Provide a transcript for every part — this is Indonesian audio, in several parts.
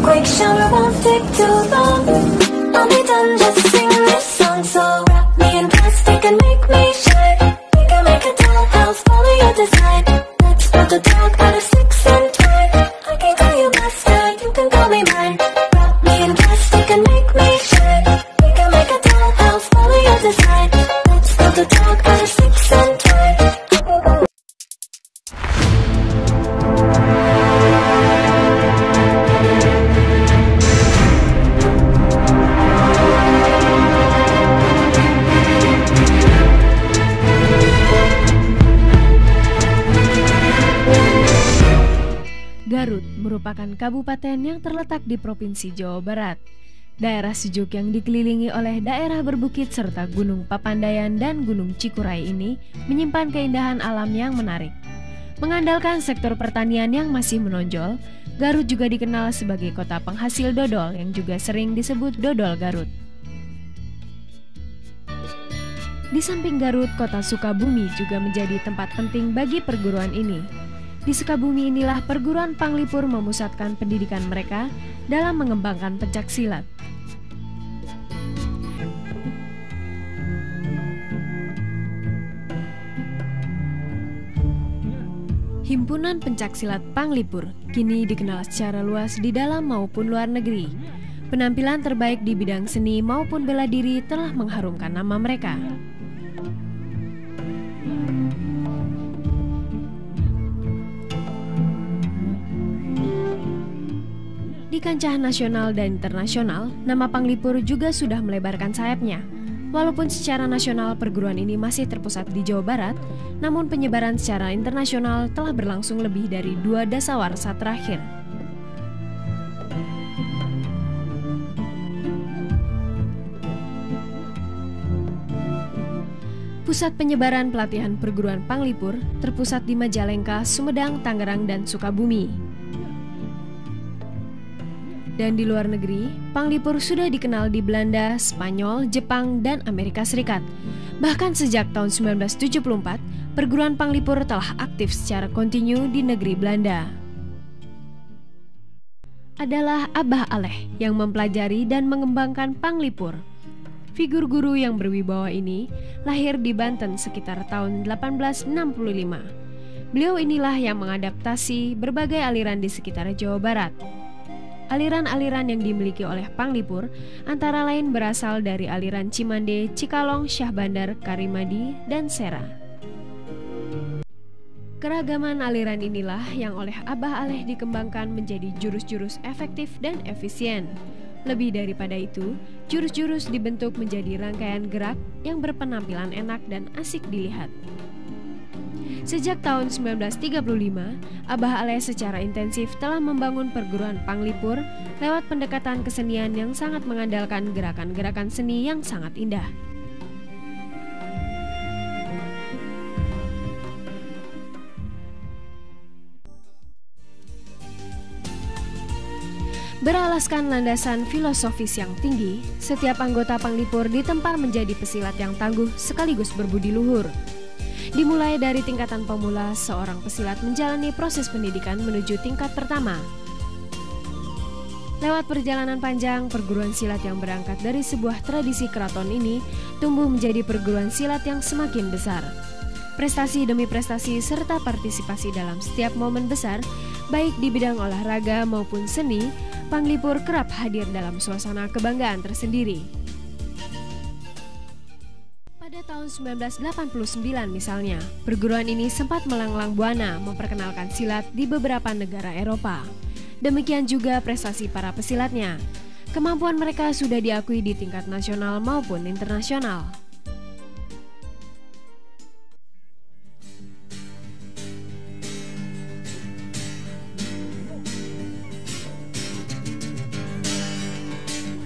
quick, show me won't take too long. I'll be done, just sing this song. So wrap me in plastic and make me shine. We can make a dollhouse, follow your design. Let's build a dog out of sticks and twine. I can call you master, you can call me mine. Wrap me in plastic and make me shine. We can make a dollhouse, follow your design. Let's build a dog out of sticks and twine. Garut merupakan kabupaten yang terletak di Provinsi Jawa Barat. Daerah sejuk yang dikelilingi oleh daerah berbukit serta Gunung Papandayan dan Gunung Cikuray ini menyimpan keindahan alam yang menarik. Mengandalkan sektor pertanian yang masih menonjol, Garut juga dikenal sebagai kota penghasil dodol yang juga sering disebut Dodol Garut. Di samping Garut, kota Sukabumi juga menjadi tempat penting bagi perguruan ini. Di Sukabumi inilah perguruan Panglipur memusatkan pendidikan mereka dalam mengembangkan pencaksilat. Himpunan Pencaksilat Panglipur kini dikenal secara luas di dalam maupun luar negeri. Penampilan terbaik di bidang seni maupun bela diri telah mengharumkan nama mereka. Di kancah nasional dan internasional, nama Panglipur juga sudah melebarkan sayapnya. Walaupun secara nasional perguruan ini masih terpusat di Jawa Barat, namun penyebaran secara internasional telah berlangsung lebih dari 2 dasawarsa terakhir. Pusat penyebaran pelatihan perguruan Panglipur terpusat di Majalengka, Sumedang, Tangerang, dan Sukabumi. Dan di luar negeri, Panglipur sudah dikenal di Belanda, Spanyol, Jepang, dan Amerika Serikat. Bahkan sejak tahun 1974, perguruan Panglipur telah aktif secara kontinu di negeri Belanda. Adalah Abah Aleh yang mempelajari dan mengembangkan Panglipur. Figur guru yang berwibawa ini lahir di Banten sekitar tahun 1865. Beliau inilah yang mengadaptasi berbagai aliran di sekitar Jawa Barat. Aliran-aliran yang dimiliki oleh Panglipur antara lain berasal dari aliran Cimande, Cikalong, Syahbandar, Karimadi, dan Sera. Keragaman aliran inilah yang oleh Abah Aleh dikembangkan menjadi jurus-jurus efektif dan efisien. Lebih daripada itu, jurus-jurus dibentuk menjadi rangkaian gerak yang berpenampilan enak dan asik dilihat. Sejak tahun 1935, Abah Aleh secara intensif telah membangun perguruan Panglipur lewat pendekatan kesenian yang sangat mengandalkan gerakan-gerakan seni yang sangat indah. Beralaskan landasan filosofis yang tinggi, setiap anggota Panglipur ditempa menjadi pesilat yang tangguh sekaligus berbudi luhur. Dimulai dari tingkatan pemula, seorang pesilat menjalani proses pendidikan menuju tingkat pertama. Lewat perjalanan panjang, perguruan silat yang berangkat dari sebuah tradisi keraton ini tumbuh menjadi perguruan silat yang semakin besar. Prestasi demi prestasi serta partisipasi dalam setiap momen besar, baik di bidang olahraga maupun seni, Panglipur kerap hadir dalam suasana kebanggaan tersendiri. Tahun 1989 misalnya, perguruan ini sempat melanglang buana memperkenalkan silat di beberapa negara Eropa. Demikian juga prestasi para pesilatnya. Kemampuan mereka sudah diakui di tingkat nasional maupun internasional.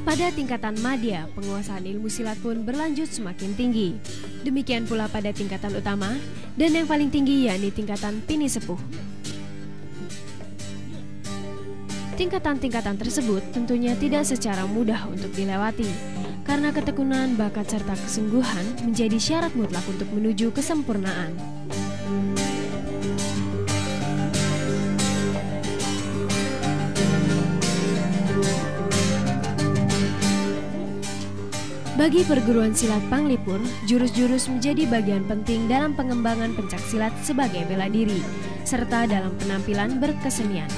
Pada tingkatan madya, penguasaan ilmu silat pun berlanjut semakin tinggi. Demikian pula pada tingkatan utama, dan yang paling tinggi yakni tingkatan pini sepuh. Tingkatan-tingkatan tersebut tentunya tidak secara mudah untuk dilewati, karena ketekunan, bakat, serta kesungguhan menjadi syarat mutlak untuk menuju kesempurnaan. Bagi perguruan silat Panglipur, jurus-jurus menjadi bagian penting dalam pengembangan pencaksilat sebagai bela diri, serta dalam penampilan berkesenian.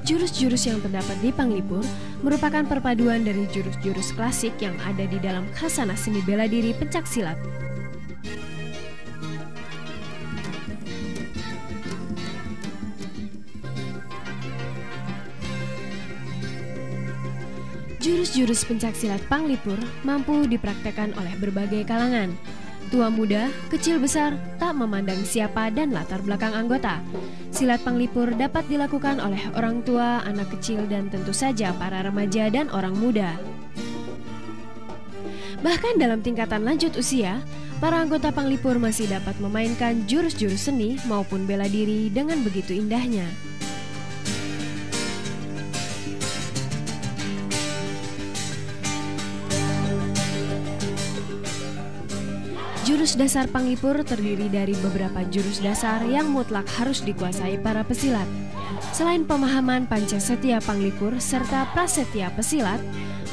Jurus-jurus yang terdapat di Panglipur merupakan perpaduan dari jurus-jurus klasik yang ada di dalam khasanah seni bela diri pencaksilat. Jurus-jurus pencaksilat Panglipur mampu dipraktekkan oleh berbagai kalangan. Tua muda, kecil besar, tak memandang siapa dan latar belakang anggota. Silat Panglipur dapat dilakukan oleh orang tua, anak kecil, dan tentu saja para remaja dan orang muda. Bahkan dalam tingkatan lanjut usia, para anggota Panglipur masih dapat memainkan jurus-jurus seni maupun bela diri dengan begitu indahnya. Jurus dasar Panglipur terdiri dari beberapa jurus dasar yang mutlak harus dikuasai para pesilat. Selain pemahaman Pancasetya Panglipur serta Prasetya Pesilat,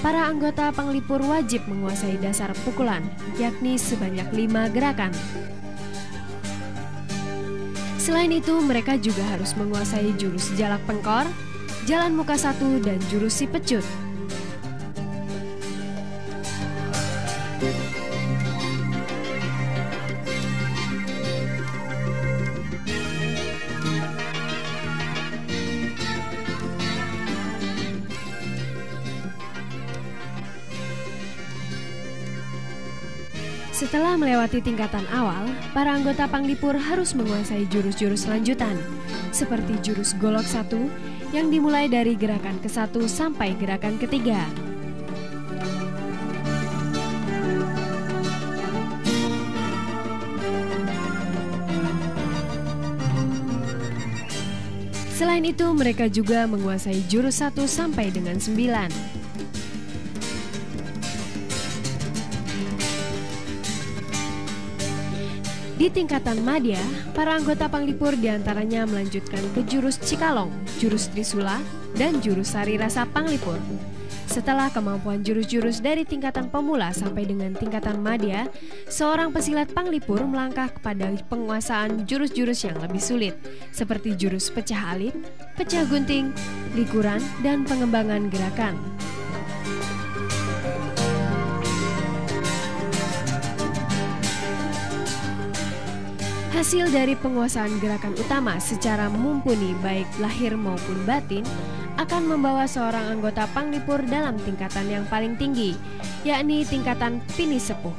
para anggota Panglipur wajib menguasai dasar pukulan, yakni sebanyak 5 gerakan. Selain itu, mereka juga harus menguasai jurus jalak pengkor, jalan muka satu, dan jurus si pecut. Setelah melewati tingkatan awal, para anggota Panglipur harus menguasai jurus-jurus lanjutan, seperti jurus golok 1 yang dimulai dari gerakan ke-1 sampai gerakan ke-3. Selain itu, mereka juga menguasai jurus 1 sampai dengan 9. Di tingkatan madya, para anggota Panglipur diantaranya melanjutkan ke jurus Cikalong, jurus Trisula, dan jurus Sari Rasa Panglipur. Setelah kemampuan jurus-jurus dari tingkatan pemula sampai dengan tingkatan madya, seorang pesilat Panglipur melangkah kepada penguasaan jurus-jurus yang lebih sulit, seperti jurus pecah alit, pecah gunting, likuran, dan pengembangan gerakan. Hasil dari penguasaan gerakan utama secara mumpuni baik lahir maupun batin akan membawa seorang anggota Panglipur dalam tingkatan yang paling tinggi, yakni tingkatan Pini Sepuh.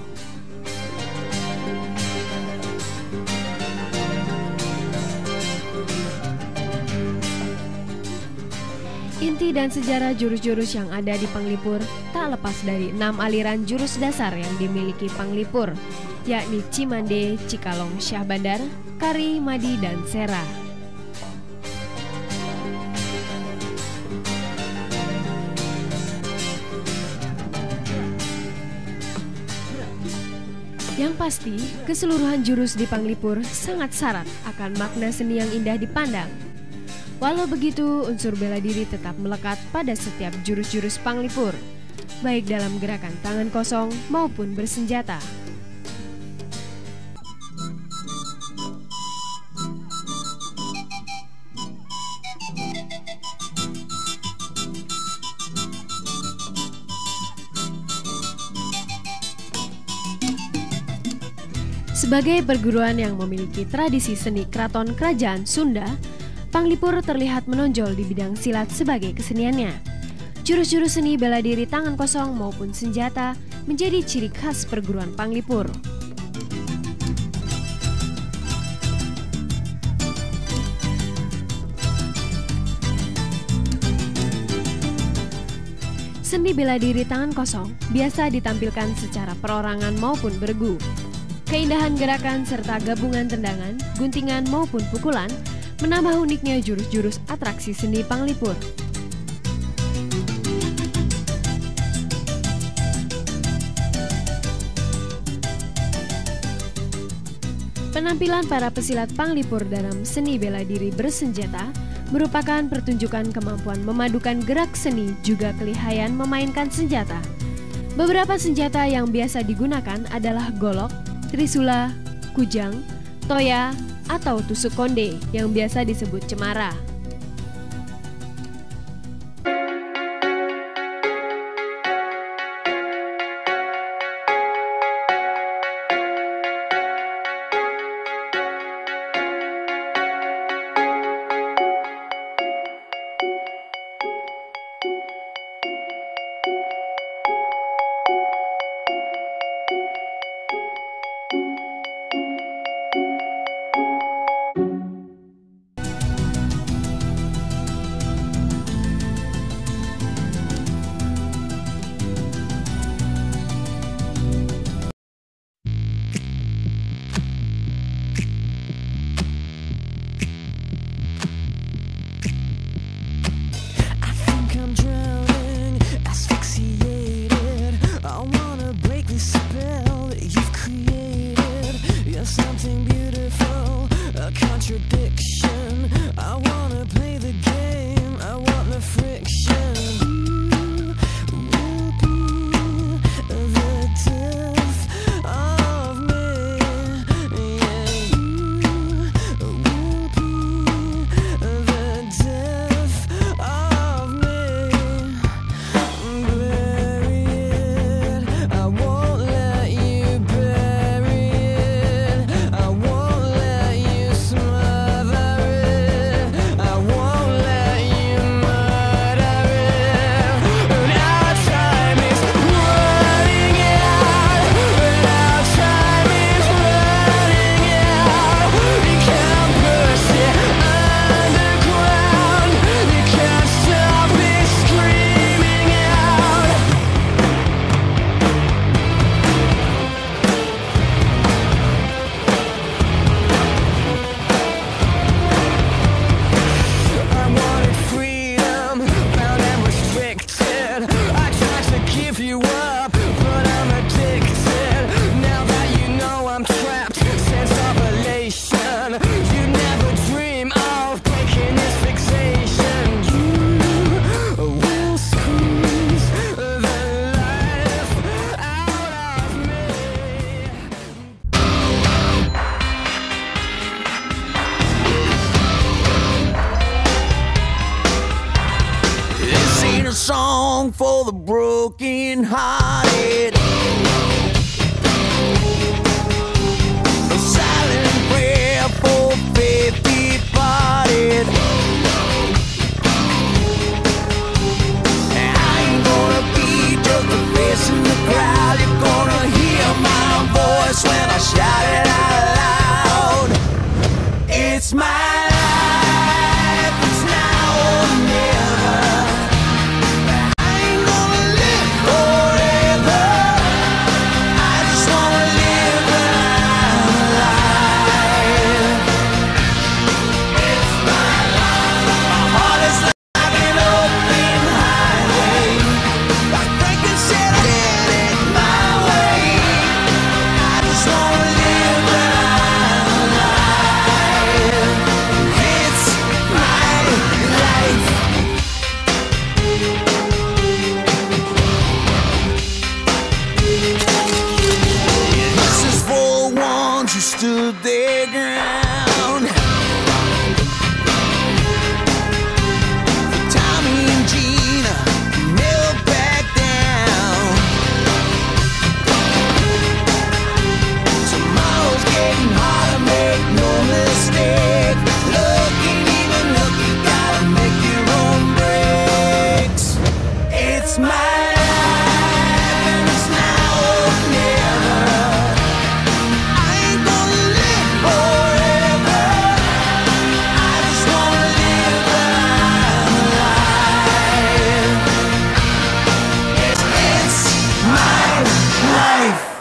Inti dan sejarah jurus-jurus yang ada di Panglipur tak lepas dari 6 aliran jurus dasar yang dimiliki Panglipur, yakni Cimande, Cikalong, Syah Bandar, Kari, Madi, dan Sera. Yang pasti, keseluruhan jurus di Panglipur sangat syarat akan makna seni yang indah dipandang. Walau begitu, unsur bela diri tetap melekat pada setiap jurus-jurus Panglipur, baik dalam gerakan tangan kosong maupun bersenjata. Sebagai perguruan yang memiliki tradisi seni keraton kerajaan Sunda, Panglipur terlihat menonjol di bidang silat sebagai keseniannya. Jurus-jurus seni bela diri tangan kosong maupun senjata menjadi ciri khas perguruan Panglipur. Seni bela diri tangan kosong biasa ditampilkan secara perorangan maupun bergu. Keindahan gerakan serta gabungan tendangan, guntingan maupun pukulan menambah uniknya jurus-jurus atraksi seni Panglipur. Penampilan para pesilat Panglipur dalam seni bela diri bersenjata merupakan pertunjukan kemampuan memadukan gerak seni juga kelihayan memainkan senjata. Beberapa senjata yang biasa digunakan adalah golok, trisula, kujang, toya, atau tusuk konde yang biasa disebut cemara. Something beautiful, a contradiction. I wanna play the game, I want the friction. You will be the death of me. Yeah, you will be the death of me. Bury it, I won't let you bury it. I won't let you smother it. I won't let you murder it. And our time is running out. And our time is running out. You can't push it underground. You can't stop it screaming out. I wanted freedom, bound and restricted. I tried to give you up, but I'm addicted. Now that you know I'm trapped, sense of elation. You never dream of breaking this fixation. You will squeeze the life out of me. This ain't a song for the broken hearted. A silent prayer for faith departed. I ain't gonna be just a face in the crowd. You're gonna hear my voice when I shout it out loud. It's my life, it's now or never. I ain't gonna live forever. I just wanna live my life. It's my life. My heart is like an open highway. Like Franklin said, I did it my way. I just wanna live my life. It's my life. This is for the ones who stood their ground. For Tommy and Gina, who never back down. Tomorrow's getting harder, make no mistake. Looking, even look, you gotta make your own breaks. It's my life, and it's now or never. I ain't gonna live forever. I just wanna live my life. It's my life.